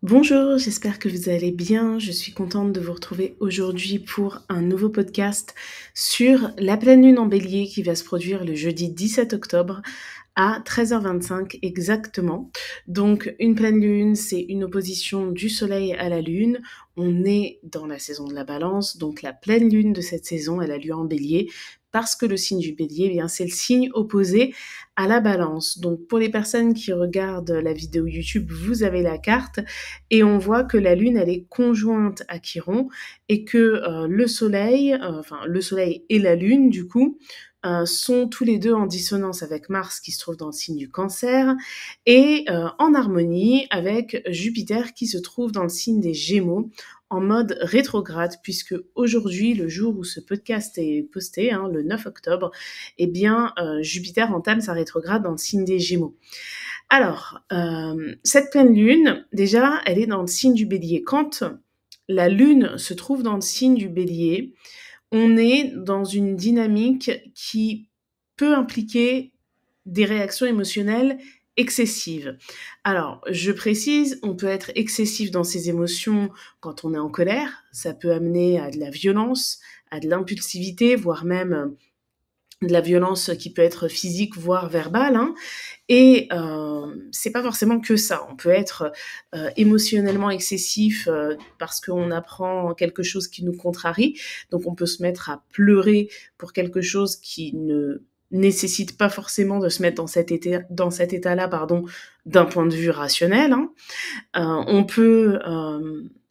Bonjour, j'espère que vous allez bien. Je suis contente de vous retrouver aujourd'hui pour un nouveau podcast sur la pleine lune en bélier qui va se produire le jeudi 17 octobre à 13h25 exactement. Donc une pleine lune, c'est une opposition du soleil à la lune. On est dans la saison de la balance, donc la pleine lune de cette saison, elle a lieu en bélier parce que le signe du bélier, eh bien, c'est le signe opposé à la balance. Donc pour les personnes qui regardent la vidéo YouTube, vous avez la carte et on voit que la lune, elle est conjointe à Chiron et que le soleil et la lune, du coup, sont tous les deux en dissonance avec Mars qui se trouve dans le signe du Cancer et en harmonie avec Jupiter qui se trouve dans le signe des Gémeaux en mode rétrograde, puisque aujourd'hui, le jour où ce podcast est posté, le 9 octobre, eh bien, Jupiter entame sa rétrograde dans le signe des Gémeaux. Alors, cette pleine lune, déjà, elle est dans le signe du Bélier. Quand la lune se trouve dans le signe du Bélier, on est dans une dynamique qui peut impliquer des réactions émotionnelles excessives. Alors, je précise, on peut être excessif dans ses émotions quand on est en colère, ça peut amener à de la violence, à de l'impulsivité, voire même de la violence qui peut être physique, voire verbale, hein. Et c'est pas forcément que ça. On peut être émotionnellement excessif parce qu'on apprend quelque chose qui nous contrarie. Donc on peut se mettre à pleurer pour quelque chose qui ne nécessite pas forcément de se mettre dans cet état-là, pardon, d'un point de vue rationnel, hein. On peut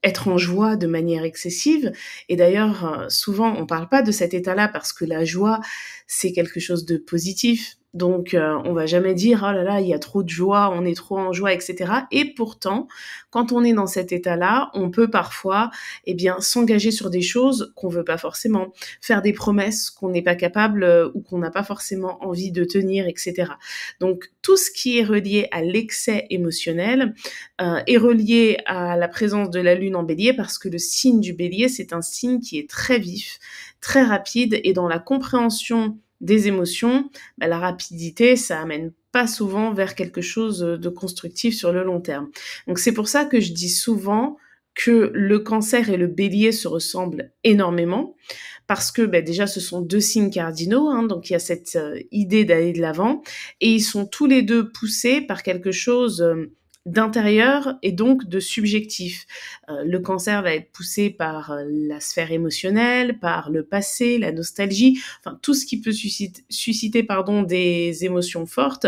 être en joie de manière excessive. Et d'ailleurs, souvent, on parle pas de cet état-là parce que la joie, c'est quelque chose de positif. Donc, on va jamais dire oh là là, il y a trop de joie, on est trop en joie, etc. Et pourtant, quand on est dans cet état-là, on peut parfois, eh bien, s'engager sur des choses qu'on veut pas forcément, faire des promesses qu'on n'est pas capable ou qu'on n'a pas forcément envie de tenir, etc. Donc, tout ce qui est relié à l'excès émotionnel est relié à la présence de la lune en bélier parce que le signe du bélier, c'est un signe qui est très vif, très rapide et dans la compréhension des émotions, la rapidité, ça amène pas souvent vers quelque chose de constructif sur le long terme. Donc c'est pour ça que je dis souvent que le cancer et le bélier se ressemblent énormément parce que déjà ce sont deux signes cardinaux, hein, donc il y a cette idée d'aller de l'avant et ils sont tous les deux poussés par quelque chose d'intérieur et donc de subjectif. Le cancer va être poussé par la sphère émotionnelle, par le passé, la nostalgie, enfin tout ce qui peut susciter des émotions fortes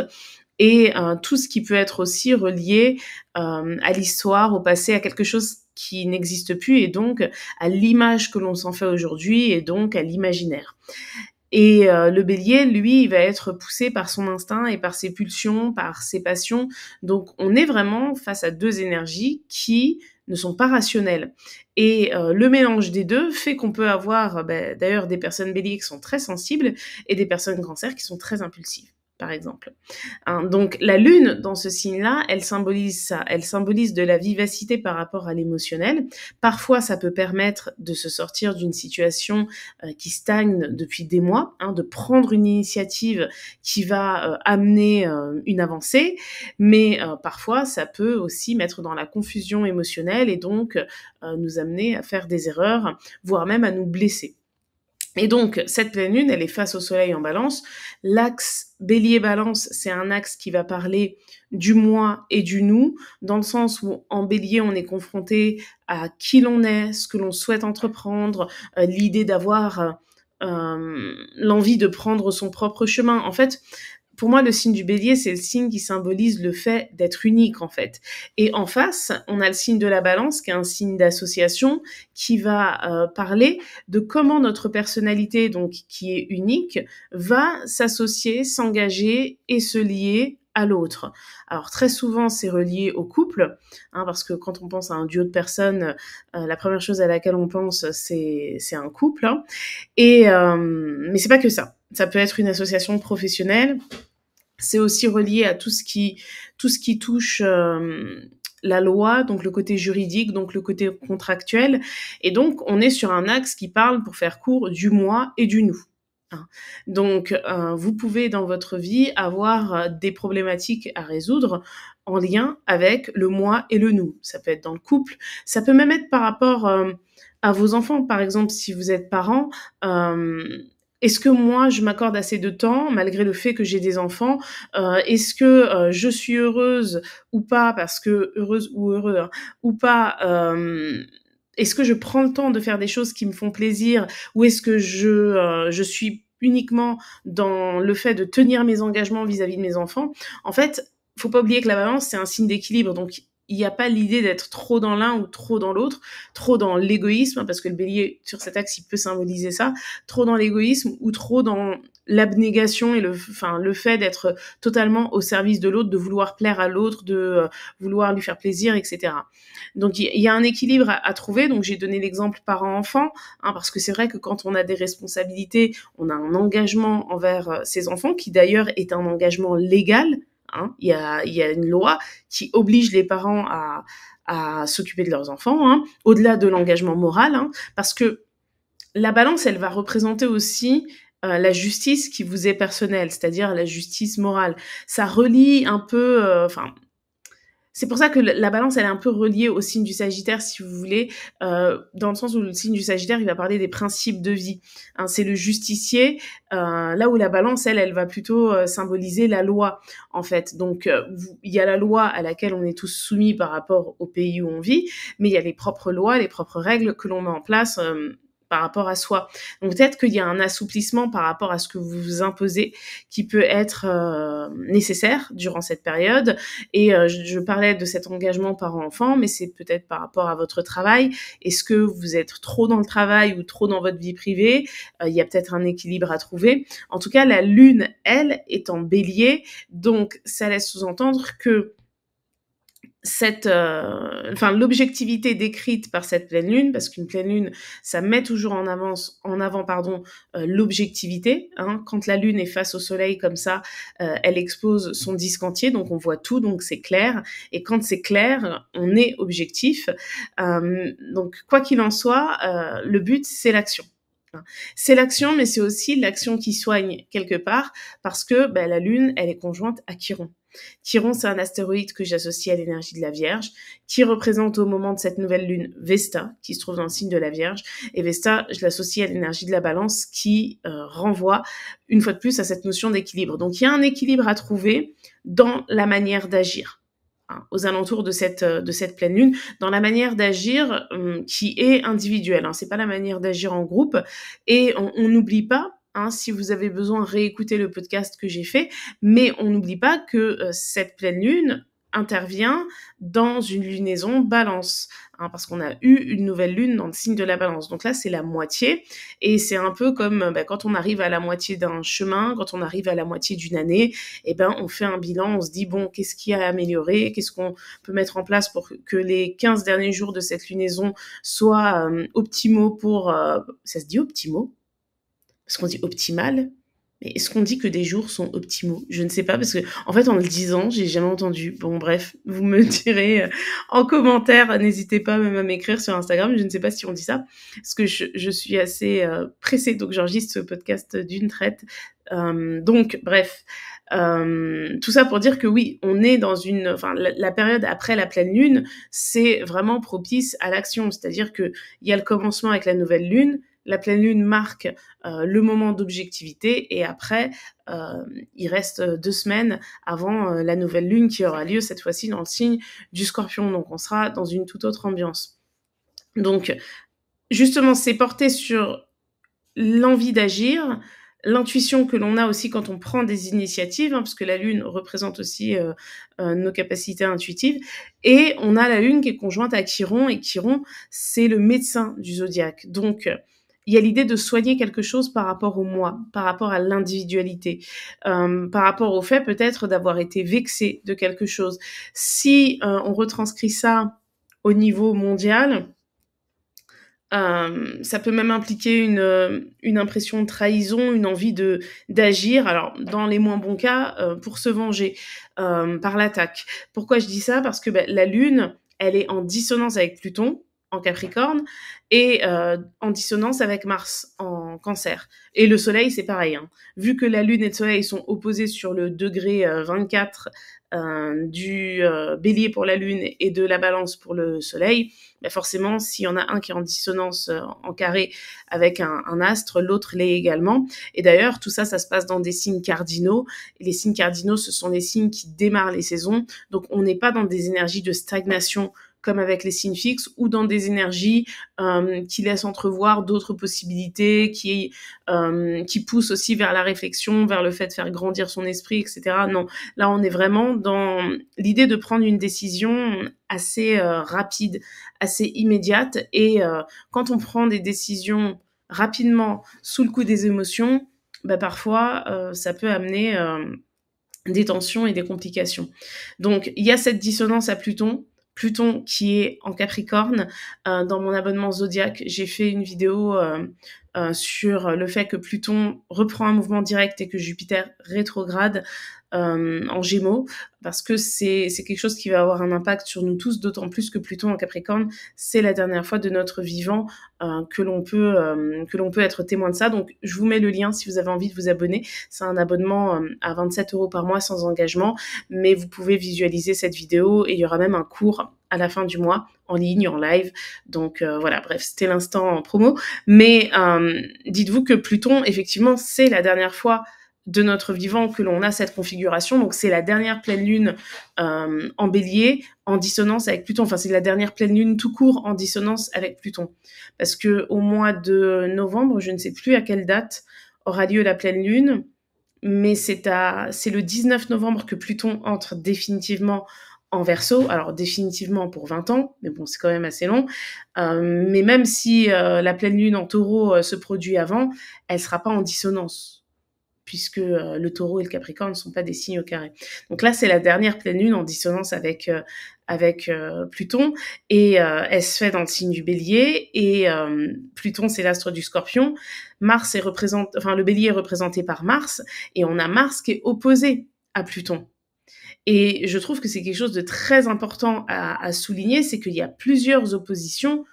et tout ce qui peut être aussi relié à l'histoire, au passé, à quelque chose qui n'existe plus et donc à l'image que l'on s'en fait aujourd'hui et donc à l'imaginaire. Et le bélier, lui, il va être poussé par son instinct et par ses pulsions, par ses passions. Donc on est vraiment face à deux énergies qui ne sont pas rationnelles. Et le mélange des deux fait qu'on peut avoir d'ailleurs des personnes béliers qui sont très sensibles et des personnes cancer qui sont très impulsives, par exemple. Hein, donc la lune, dans ce signe-là, elle symbolise ça. Elle symbolise de la vivacité par rapport à l'émotionnel. Parfois, ça peut permettre de se sortir d'une situation qui stagne depuis des mois, hein, de prendre une initiative qui va amener une avancée. Mais parfois, ça peut aussi mettre dans la confusion émotionnelle et donc nous amener à faire des erreurs, voire même à nous blesser. Et donc, cette pleine lune, elle est face au soleil en balance. L'axe bélier-balance, c'est un axe qui va parler du moi et du nous, dans le sens où en bélier, on est confronté à qui l'on est, ce que l'on souhaite entreprendre, l'idée d'avoir l'envie de prendre son propre chemin. En fait, pour moi, le signe du bélier, c'est le signe qui symbolise le fait d'être unique, en fait. Et en face, on a le signe de la balance, qui est un signe d'association, qui va parler de comment notre personnalité, donc qui est unique, va s'associer, s'engager et se lier à l'autre. Alors très souvent, c'est relié au couple, hein, parce que quand on pense à un duo de personnes, la première chose à laquelle on pense, c'est un couple. Hein. Et mais c'est pas que ça. Ça peut être une association professionnelle. C'est aussi relié à tout ce qui touche la loi, donc le côté juridique, donc le côté contractuel. Et donc, on est sur un axe qui parle, pour faire court, du moi et du nous. hein. Donc, vous pouvez dans votre vie avoir, des problématiques à résoudre en lien avec le moi et le nous. Ça peut être dans le couple, ça peut même être par rapport, à vos enfants. Par exemple, si vous êtes parents, hem, est-ce que moi je m'accorde assez de temps malgré le fait que j'ai des enfants? Est-ce que, je suis heureuse ou pas parce que heureuse ou heureux, hein, ou pas, est-ce que je prends le temps de faire des choses qui me font plaisir ou est-ce que je suis uniquement dans le fait de tenir mes engagements vis-à-vis de mes enfants? En fait, faut pas oublier que la balance, c'est un signe d'équilibre. Donc, il n'y a pas l'idée d'être trop dans l'un ou trop dans l'autre, trop dans l'égoïsme, hein, parce que le bélier, sur cet axe, il peut symboliser ça, trop dans l'égoïsme ou trop dans l'abnégation et le fait d'être totalement au service de l'autre, de vouloir plaire à l'autre, de vouloir lui faire plaisir, etc. Donc, il y a un équilibre à trouver. Donc, j'ai donné l'exemple parent-enfant, hein, parce que c'est vrai que quand on a des responsabilités, on a un engagement envers ses enfants, qui d'ailleurs est un engagement légal, hein. Il y a une loi qui oblige les parents à s'occuper de leurs enfants, hein, au-delà de l'engagement moral, hein, parce que la balance, elle va représenter aussi la justice qui vous est personnelle, c'est-à-dire la justice morale. Ça relie un peu, c'est pour ça que la balance, elle est un peu reliée au signe du Sagittaire, si vous voulez, dans le sens où le signe du Sagittaire, il va parler des principes de vie, hein. C'est le justicier, là où la balance, elle va plutôt symboliser la loi, en fait. Donc, il y a la loi à laquelle on est tous soumis par rapport au pays où on vit, mais il y a les propres lois, les propres règles que l'on met en place par rapport à soi. Donc peut-être qu'il y a un assouplissement par rapport à ce que vous vous imposez qui peut être nécessaire durant cette période. Et je parlais de cet engagement parent-enfant, mais c'est peut-être par rapport à votre travail. Est-ce que vous êtes trop dans le travail ou trop dans votre vie privée? Il y a peut-être un équilibre à trouver. En tout cas, la lune, elle, est en bélier, donc ça laisse sous-entendre que l'objectivité décrite par cette pleine lune, parce qu'une pleine lune, ça met toujours en avant, l'objectivité, hein. Quand la lune est face au soleil comme ça, elle expose son disque entier, donc on voit tout, donc c'est clair. Et quand c'est clair, on est objectif. Donc quoi qu'il en soit, le but, c'est l'action, hein. C'est l'action, mais c'est aussi l'action qui soigne quelque part, parce que la lune, elle est conjointe à Chiron. Chiron, c'est un astéroïde que j'associe à l'énergie de la Vierge, qui représente au moment de cette nouvelle lune Vesta, qui se trouve dans le signe de la Vierge. Et Vesta, je l'associe à l'énergie de la Balance, qui renvoie une fois de plus à cette notion d'équilibre. Donc il y a un équilibre à trouver dans la manière d'agir, hein, aux alentours de cette pleine lune, dans la manière d'agir qui est individuelle, hein. C'est pas la manière d'agir en groupe. Et on n'oublie pas, hein, si vous avez besoin, réécouter le podcast que j'ai fait, mais on n'oublie pas que cette pleine lune intervient dans une lunaison balance, hein, parce qu'on a eu une nouvelle lune dans le signe de la balance. Donc là, c'est la moitié, et c'est un peu comme quand on arrive à la moitié d'un chemin, quand on arrive à la moitié d'une année, on fait un bilan, on se dit, bon, qu'est-ce qui a amélioré, qu'est-ce qu'on peut mettre en place pour que les 15 derniers jours de cette lunaison soient optimaux pour... ça se dit optimaux? Parce qu'on dit optimal, mais est-ce qu'on dit que des jours sont optimaux? Je ne sais pas, parce que en fait, en le disant, j'ai jamais entendu. Bon, bref, vous me direz en commentaire, n'hésitez pas même à m'écrire sur Instagram, je ne sais pas si on dit ça, parce que je suis assez pressée, donc j'enregistre ce podcast d'une traite. Donc, bref, tout ça pour dire que oui, on est dans la période après la pleine lune, c'est vraiment propice à l'action, c'est-à-dire que il y a le commencement avec la nouvelle lune, la pleine lune marque le moment d'objectivité, et après, il reste 2 semaines avant la nouvelle lune qui aura lieu cette fois-ci dans le signe du Scorpion. Donc on sera dans une toute autre ambiance. Donc justement, c'est porté sur l'envie d'agir, l'intuition que l'on a aussi quand on prend des initiatives, hein, parce que la lune représente aussi nos capacités intuitives, et on a la lune qui est conjointe à Chiron, et Chiron, c'est le médecin du zodiaque. Donc il y a l'idée de soigner quelque chose par rapport au moi, par rapport à l'individualité, par rapport au fait peut-être d'avoir été vexé de quelque chose. Si on retranscrit ça au niveau mondial, ça peut même impliquer une impression de trahison, une envie d'agir, alors dans les moins bons cas, pour se venger par l'attaque. Pourquoi je dis ça? Parce que la lune, elle est en dissonance avec Pluton, en Capricorne et en dissonance avec Mars en Cancer. Et le Soleil, c'est pareil, hein. Vu que la Lune et le Soleil sont opposés sur le degré 24 du Bélier pour la Lune et de la Balance pour le Soleil, bah forcément, s'il y en a un qui est en dissonance en carré avec un astre, l'autre l'est également. Et d'ailleurs, tout ça, ça se passe dans des signes cardinaux. Et les signes cardinaux, ce sont les signes qui démarrent les saisons. Donc, on n'est pas dans des énergies de stagnation comme avec les signes fixes, ou dans des énergies qui laissent entrevoir d'autres possibilités, qui poussent aussi vers la réflexion, vers le fait de faire grandir son esprit, etc. Non, là on est vraiment dans l'idée de prendre une décision assez rapide, assez immédiate, et quand on prend des décisions rapidement sous le coup des émotions, bah parfois ça peut amener des tensions et des complications. Donc il y a cette dissonance à Pluton qui est en Capricorne. Dans mon abonnement Zodiac, j'ai fait une vidéo sur le fait que Pluton reprend un mouvement direct et que Jupiter rétrograde en Gémeaux, parce que c'est quelque chose qui va avoir un impact sur nous tous, d'autant plus que Pluton en Capricorne, c'est la dernière fois de notre vivant que l'on peut être témoin de ça. Donc je vous mets le lien si vous avez envie de vous abonner. C'est un abonnement à 27 € par mois sans engagement, mais vous pouvez visualiser cette vidéo et il y aura même un cours à la fin du mois en ligne, en live. Donc voilà, bref, c'était l'instant en promo. Mais dites-vous que Pluton, effectivement, c'est la dernière fois de notre vivant que l'on a cette configuration. Donc c'est la dernière pleine lune en Bélier en dissonance avec Pluton. Enfin, c'est la dernière pleine lune tout court en dissonance avec Pluton. Parce que au mois de novembre, je ne sais plus à quelle date aura lieu la pleine lune, mais c'est le 19 novembre que Pluton entre définitivement en Verseau. Alors définitivement pour 20 ans, mais bon, c'est quand même assez long. Mais même si la pleine lune en Taureau se produit avant, elle sera pas en dissonance, puisque le Taureau et le Capricorne ne sont pas des signes au carré. Donc là, c'est la dernière pleine lune en dissonance avec Pluton, et elle se fait dans le signe du Bélier, et Pluton, c'est l'astre du Scorpion. Le Bélier est représenté par Mars, et on a Mars qui est opposé à Pluton. Et je trouve que c'est quelque chose de très important à souligner, c'est qu'il y a plusieurs oppositions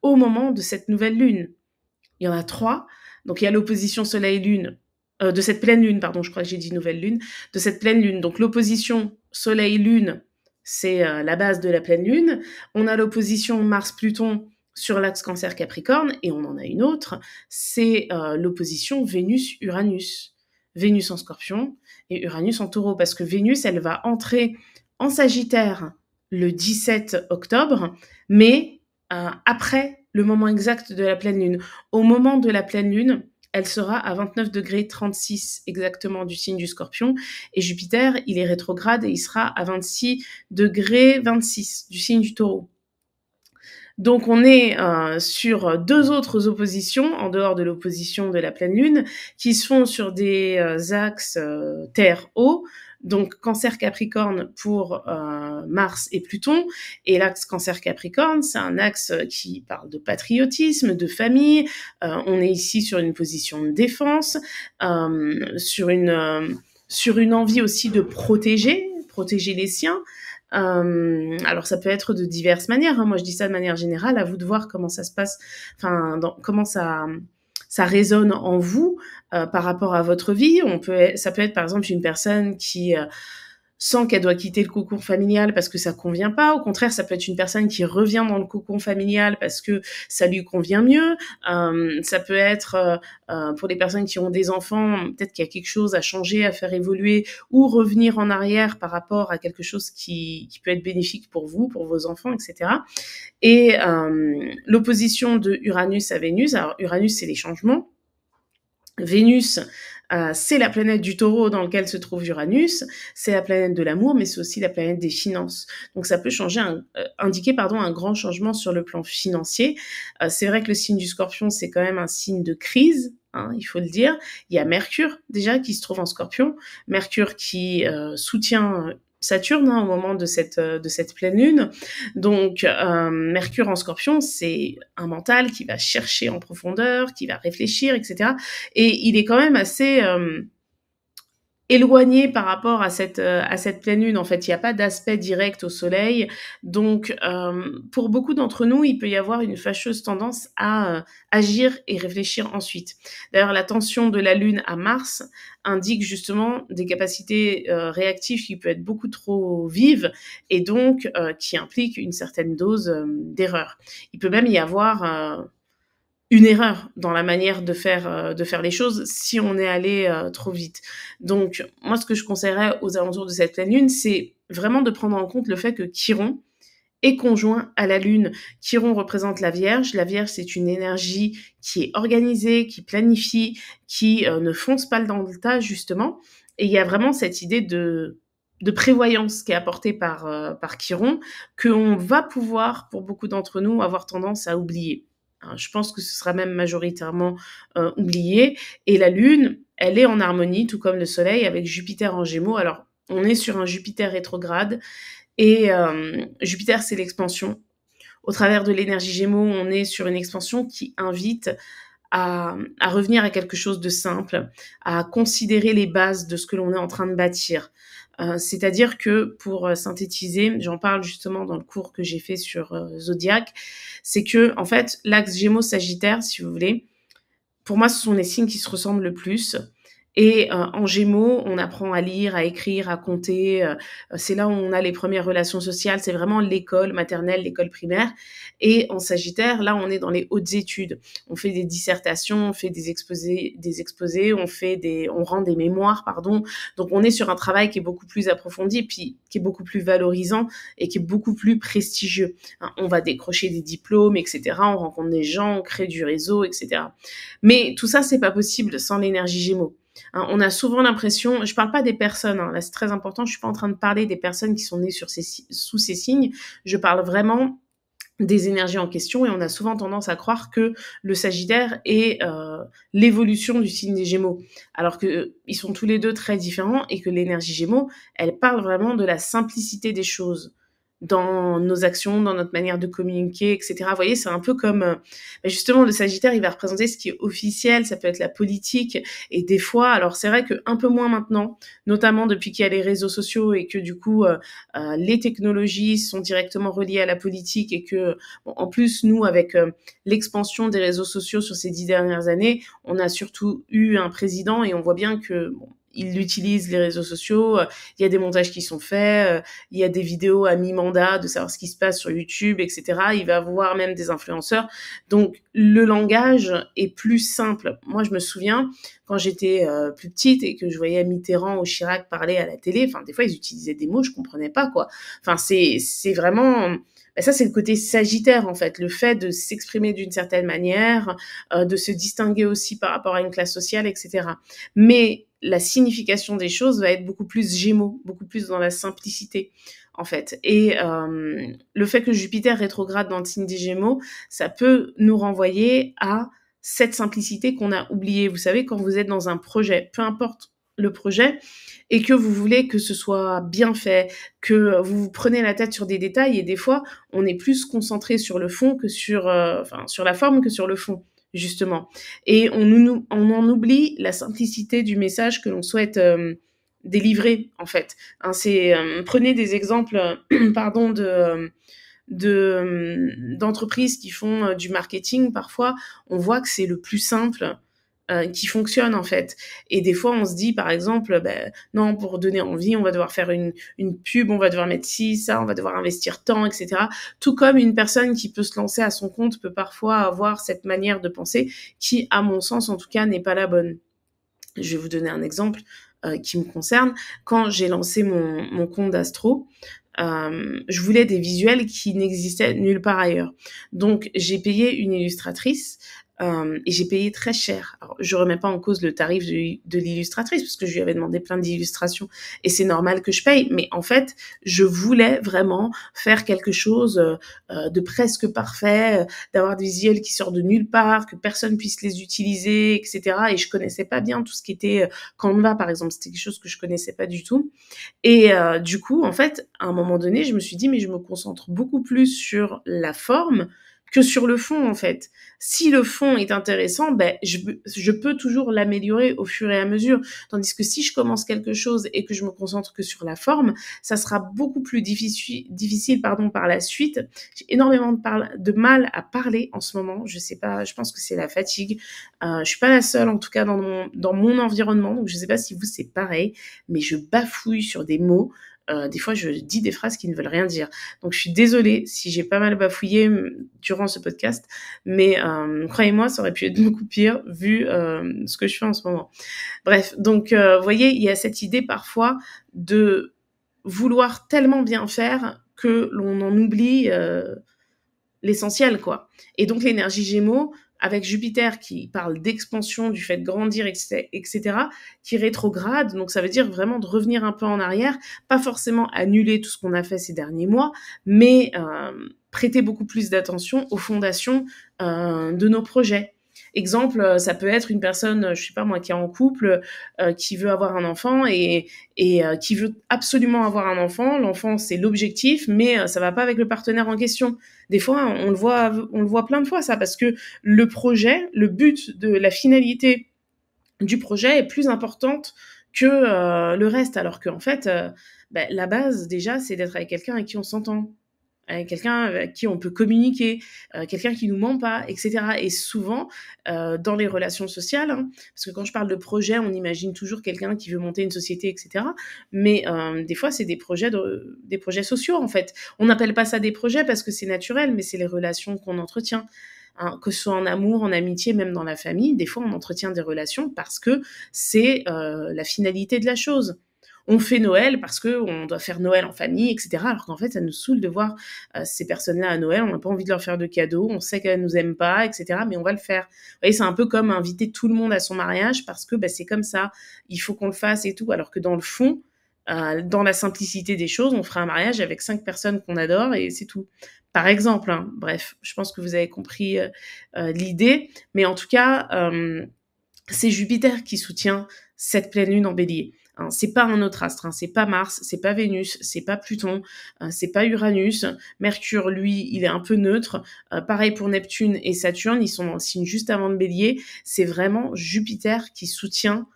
au moment de cette nouvelle lune. Il y en a 3. Donc il y a l'opposition Soleil-Lune, de cette pleine lune, pardon, je crois que j'ai dit nouvelle lune, de cette pleine lune. Donc l'opposition Soleil-Lune, c'est la base de la pleine lune. On a l'opposition Mars-Pluton sur l'axe Cancer-Capricorne, et on en a une autre, c'est l'opposition Vénus-Uranus. Vénus en Scorpion et Uranus en Taureau, parce que Vénus, elle va entrer en Sagittaire le 17 octobre, mais après le moment exact de la pleine lune. Au moment de la pleine lune, elle sera à 29 degrés 36 exactement du signe du Scorpion, et Jupiter, il est rétrograde et il sera à 26 degrés 26 du signe du Taureau. Donc on est sur 2 autres oppositions, en dehors de l'opposition de la pleine lune, qui se font sur des axes Terre-Eau, donc Cancer-Capricorne pour Mars et Pluton. Et l'axe Cancer-Capricorne, c'est un axe qui parle de patriotisme, de famille. On est ici sur une position de défense, sur une envie aussi de protéger les siens. Alors ça peut être de diverses manières, hein. Moi je dis ça de manière générale, à vous de voir comment ça se passe, comment ça résonne en vous par rapport à votre vie. Ça peut être par exemple une personne qui sent qu'elle doit quitter le cocon familial parce que ça convient pas. Au contraire, ça peut être une personne qui revient dans le cocon familial parce que ça lui convient mieux. Ça peut être pour les personnes qui ont des enfants, peut-être qu'il y a quelque chose à changer, à faire évoluer, ou revenir en arrière par rapport à quelque chose qui peut être bénéfique pour vous, pour vos enfants, etc. Et l'opposition de Uranus à Vénus. Alors Uranus, c'est les changements. Vénus, c'est la planète du Taureau dans lequel se trouve Uranus, c'est la planète de l'amour, mais c'est aussi la planète des finances. Donc ça peut indiquer un grand changement sur le plan financier. C'est vrai que le signe du Scorpion, c'est quand même un signe de crise, hein, il faut le dire. Il y a Mercure déjà qui se trouve en Scorpion, Mercure qui soutient Saturne au moment de cette pleine lune. Donc Mercure en Scorpion, c'est un mental qui va chercher en profondeur, qui va réfléchir, etc. Et il est quand même assez éloigné par rapport à cette pleine lune. En fait, il y a pas d'aspect direct au soleil. Donc, pour beaucoup d'entre nous, il peut y avoir une fâcheuse tendance à, agir et réfléchir ensuite. D'ailleurs, la tension de la lune à Mars indique justement des capacités, réactives qui peuvent être beaucoup trop vives et donc, qui impliquent une certaine dose, d'erreur. Il peut même y avoir, une erreur dans la manière de faire les choses si on est allé, trop vite. Donc moi, ce que je conseillerais aux alentours de cette pleine lune, c'est vraiment de prendre en compte le fait que Chiron est conjoint à la lune. Chiron représente la Vierge. La Vierge, c'est une énergie qui est organisée, qui planifie, qui, ne fonce pas dans le tas justement et il y a vraiment cette idée de prévoyance qui est apportée par Chiron, qu'on va pouvoir, pour beaucoup d'entre nous, avoir tendance à oublier. Hein, je pense que ce sera même majoritairement, oublié et la lune, elle est en harmonie, tout comme le soleil, avec Jupiter en Gémeaux. Alors, on est sur un Jupiter rétrograde et Jupiter, c'est l'expansion. Au travers de l'énergie Gémeaux, on est sur une expansion qui invite à revenir à quelque chose de simple, à considérer les bases de ce que l'on est en train de bâtir. C'est-à-dire que, pour synthétiser, j'en parle justement dans le cours que j'ai fait sur Zodiac, c'est que en fait, l'axe Gémeaux-Sagittaire, si vous voulez, pour moi, ce sont les signes qui se ressemblent le plus. Et en Gémeaux, on apprend à lire, à écrire, à compter. C'est là où on a les premières relations sociales. C'est vraiment l'école maternelle, l'école primaire. Et en Sagittaire, là, on est dans les hautes études. On fait des dissertations, on fait des exposés, on rend des mémoires, pardon. Donc, on est sur un travail qui est beaucoup plus approfondi, puis qui est beaucoup plus valorisant et qui est beaucoup plus prestigieux. Hein, on va décrocher des diplômes, etc. On rencontre des gens, on crée du réseau, etc. Mais tout ça, c'est pas possible sans l'énergie Gémeaux. Hein, on a souvent l'impression, je parle pas des personnes, hein, là c'est très important, je suis pas en train de parler des personnes qui sont nées sous ces signes, je parle vraiment des énergies en question et on a souvent tendance à croire que le Sagittaire est l'évolution du signe des Gémeaux, alors que ils sont tous les deux très différents et que l'énergie Gémeaux, elle parle vraiment de la simplicité des choses dans nos actions, dans notre manière de communiquer, etc. Vous voyez, c'est un peu comme justement le Sagittaire, il va représenter ce qui est officiel, ça peut être la politique et des fois, alors c'est vrai que un peu moins maintenant, notamment depuis qu'il y a les réseaux sociaux et que du coup les technologies sont directement reliées à la politique et que bon, en plus nous avec l'expansion des réseaux sociaux sur ces 10 dernières années, on a surtout eu un président et on voit bien que bon, il utilise les réseaux sociaux, il y a des montages qui sont faits, il y a des vidéos à mi-mandat de savoir ce qui se passe sur YouTube, etc. Il va voir même des influenceurs. Donc, le langage est plus simple. Moi, je me souviens, quand j'étais plus petite et que je voyais Mitterrand ou Chirac parler à la télé, enfin, des fois, ils utilisaient des mots, je comprenais pas, quoi. Enfin, c'est vraiment... Ben ça, c'est le côté sagittaire, en fait, le fait de s'exprimer d'une certaine manière, de se distinguer aussi par rapport à une classe sociale, etc. Mais la signification des choses va être beaucoup plus Gémeaux, beaucoup plus dans la simplicité, en fait. Et le fait que Jupiter rétrograde dans le signe des Gémeaux, ça peut nous renvoyer à cette simplicité qu'on a oubliée. Vous savez, quand vous êtes dans un projet, peu importe le projet, et que vous voulez que ce soit bien fait, que vous vous prenez la tête sur des détails, et des fois, on est plus concentré sur le fond que sur, sur la forme que sur le fond, justement. Et on en oublie la simplicité du message que l'on souhaite délivrer, en fait. Hein, prenez des exemples, pardon, d'entreprises qui font du marketing. Parfois, on voit que c'est le plus simple qui fonctionne en fait. Et des fois, on se dit, par exemple, ben, non, pour donner envie, on va devoir faire une pub, on va devoir mettre ci, ça, on va devoir investir tant, etc. Tout comme une personne qui peut se lancer à son compte peut parfois avoir cette manière de penser qui, à mon sens, en tout cas, n'est pas la bonne. Je vais vous donner un exemple qui me concerne. Quand j'ai lancé mon compte d'astro, je voulais des visuels qui n'existaient nulle part ailleurs. Donc, j'ai payé une illustratrice et j'ai payé très cher. Alors, je remets pas en cause le tarif de l'illustratrice parce que je lui avais demandé plein d'illustrations et c'est normal que je paye. Mais en fait, je voulais vraiment faire quelque chose de presque parfait, d'avoir des visuels qui sortent de nulle part, que personne puisse les utiliser, etc. Et je connaissais pas bien tout ce qui était Canva, par exemple. C'était quelque chose que je connaissais pas du tout. Et du coup, en fait, à un moment donné, je me suis dit, mais je me concentre beaucoup plus sur la forme que sur le fond, en fait. Si le fond est intéressant, ben, je peux toujours l'améliorer au fur et à mesure. Tandis que si je commence quelque chose et que je me concentre que sur la forme, ça sera beaucoup plus difficile par la suite. J'ai énormément de mal à parler en ce moment. Je sais pas, je pense que c'est la fatigue. Je suis pas la seule, en tout cas, dans mon environnement. Donc, je sais pas si vous, c'est pareil, mais je bafouille sur des mots. Des fois, je dis des phrases qui ne veulent rien dire. Donc, je suis désolée si j'ai pas mal bafouillé durant ce podcast, mais croyez-moi, ça aurait pu être beaucoup pire vu ce que je fais en ce moment. Bref, donc, vous voyez, il y a cette idée parfois de vouloir tellement bien faire que l'on en oublie l'essentiel, quoi. Et donc, l'énergie Gémeaux, avec Jupiter qui parle d'expansion, du fait de grandir, etc., qui rétrograde, donc ça veut dire vraiment de revenir un peu en arrière, pas forcément annuler tout ce qu'on a fait ces derniers mois, mais prêter beaucoup plus d'attention aux fondations de nos projets. Exemple, ça peut être une personne, je sais pas moi, qui est en couple, qui veut avoir un enfant et qui veut absolument avoir un enfant. L'enfant, c'est l'objectif, mais ça va pas avec le partenaire en question. Des fois, on le voit plein de fois ça, parce que le projet, le but de la finalité du projet est plus importante que le reste, alors qu'en fait, la base déjà, c'est d'être avec quelqu'un avec qui on s'entend, avec quelqu'un avec qui on peut communiquer, quelqu'un qui nous ment pas, etc. Et souvent, dans les relations sociales, hein, parce que quand je parle de projet, on imagine toujours quelqu'un qui veut monter une société, etc. Mais des fois, c'est des projets sociaux, en fait. On n'appelle pas ça des projets parce que c'est naturel, mais c'est les relations qu'on entretient. Hein, que ce soit en amour, en amitié, même dans la famille, des fois on entretient des relations parce que c'est la finalité de la chose. On fait Noël parce qu'on doit faire Noël en famille, etc. Alors qu'en fait, ça nous saoule de voir ces personnes-là à Noël. On n'a pas envie de leur faire de cadeaux. On sait qu'elles nous aiment pas, etc. Mais on va le faire. Vous voyez, c'est un peu comme inviter tout le monde à son mariage parce que c'est comme ça. Il faut qu'on le fasse et tout. Alors que dans le fond, dans la simplicité des choses, on fera un mariage avec 5 personnes qu'on adore et c'est tout. Par exemple, hein. Bref, je pense que vous avez compris l'idée. Mais en tout cas, c'est Jupiter qui soutient cette pleine lune en Bélier. Hein, c'est pas un autre astre, hein, c'est pas Mars, c'est pas Vénus, c'est pas Pluton, c'est pas Uranus. Mercure, lui, il est un peu neutre. Pareil pour Neptune et Saturne, ils sont dans le signe juste avant le Bélier. C'est vraiment Jupiter qui soutient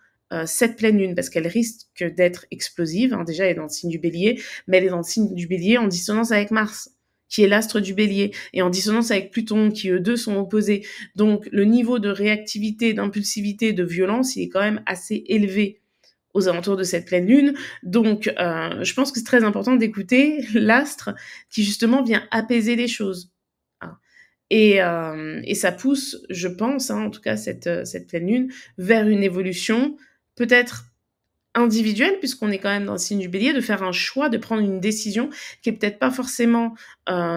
cette pleine lune, parce qu'elle risque d'être explosive. Hein. Déjà, elle est dans le signe du Bélier, mais elle est dans le signe du Bélier en dissonance avec Mars, qui est l'astre du Bélier, et en dissonance avec Pluton, qui eux deux sont opposés. Donc le niveau de réactivité, d'impulsivité, de violence, il est quand même assez élevé aux alentours de cette pleine lune. Donc je pense que c'est très important d'écouter l'astre qui justement vient apaiser les choses. Hein. Et ça pousse, je pense, hein, en tout cas cette pleine lune, vers une évolution peut-être individuelle, puisqu'on est quand même dans le signe du Bélier, de faire un choix, de prendre une décision qui est peut-être pas forcément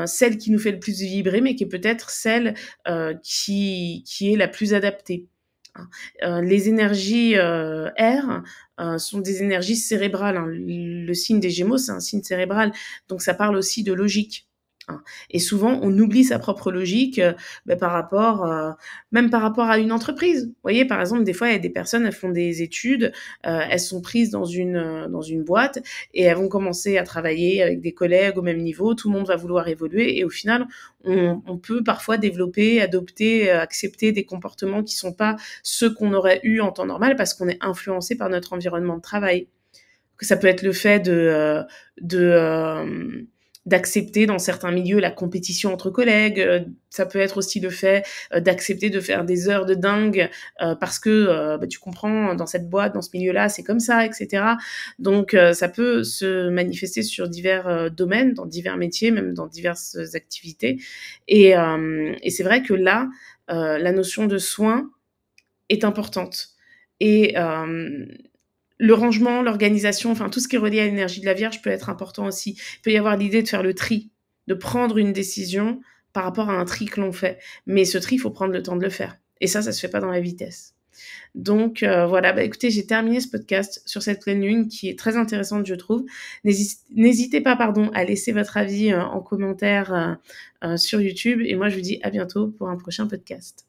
celle qui nous fait le plus vibrer, mais qui est peut-être celle qui est la plus adaptée. Les énergies air sont des énergies cérébrales. Hein. Le signe des Gémeaux, c'est un signe cérébral, donc ça parle aussi de logique. Hein. Et souvent, on oublie sa propre logique même par rapport à une entreprise. Vous voyez, par exemple, des fois, il y a des personnes, elles font des études, elles sont prises dans une boîte et elles vont commencer à travailler avec des collègues au même niveau. Tout le monde va vouloir évoluer et au final, on peut parfois développer, adopter, accepter des comportements qui sont pas ceux qu'on aurait eu en temps normal parce qu'on est influencé par notre environnement de travail. Que ça peut être le fait d'accepter dans certains milieux la compétition entre collègues, ça peut être aussi le fait d'accepter de faire des heures de dingue parce que tu comprends, dans cette boîte, dans ce milieu-là, c'est comme ça, etc. Donc ça peut se manifester sur divers domaines, dans divers métiers, même dans diverses activités. Et c'est vrai que là, la notion de soin est importante. Et le rangement, l'organisation, enfin tout ce qui est relié à l'énergie de la Vierge peut être important aussi. Il peut y avoir l'idée de faire le tri, de prendre une décision par rapport à un tri que l'on fait. Mais ce tri, il faut prendre le temps de le faire. Et ça se fait pas dans la vitesse. Donc voilà, écoutez, j'ai terminé ce podcast sur cette pleine lune qui est très intéressante, je trouve. N'hésitez pas, à laisser votre avis en commentaire sur YouTube. Et moi, je vous dis à bientôt pour un prochain podcast.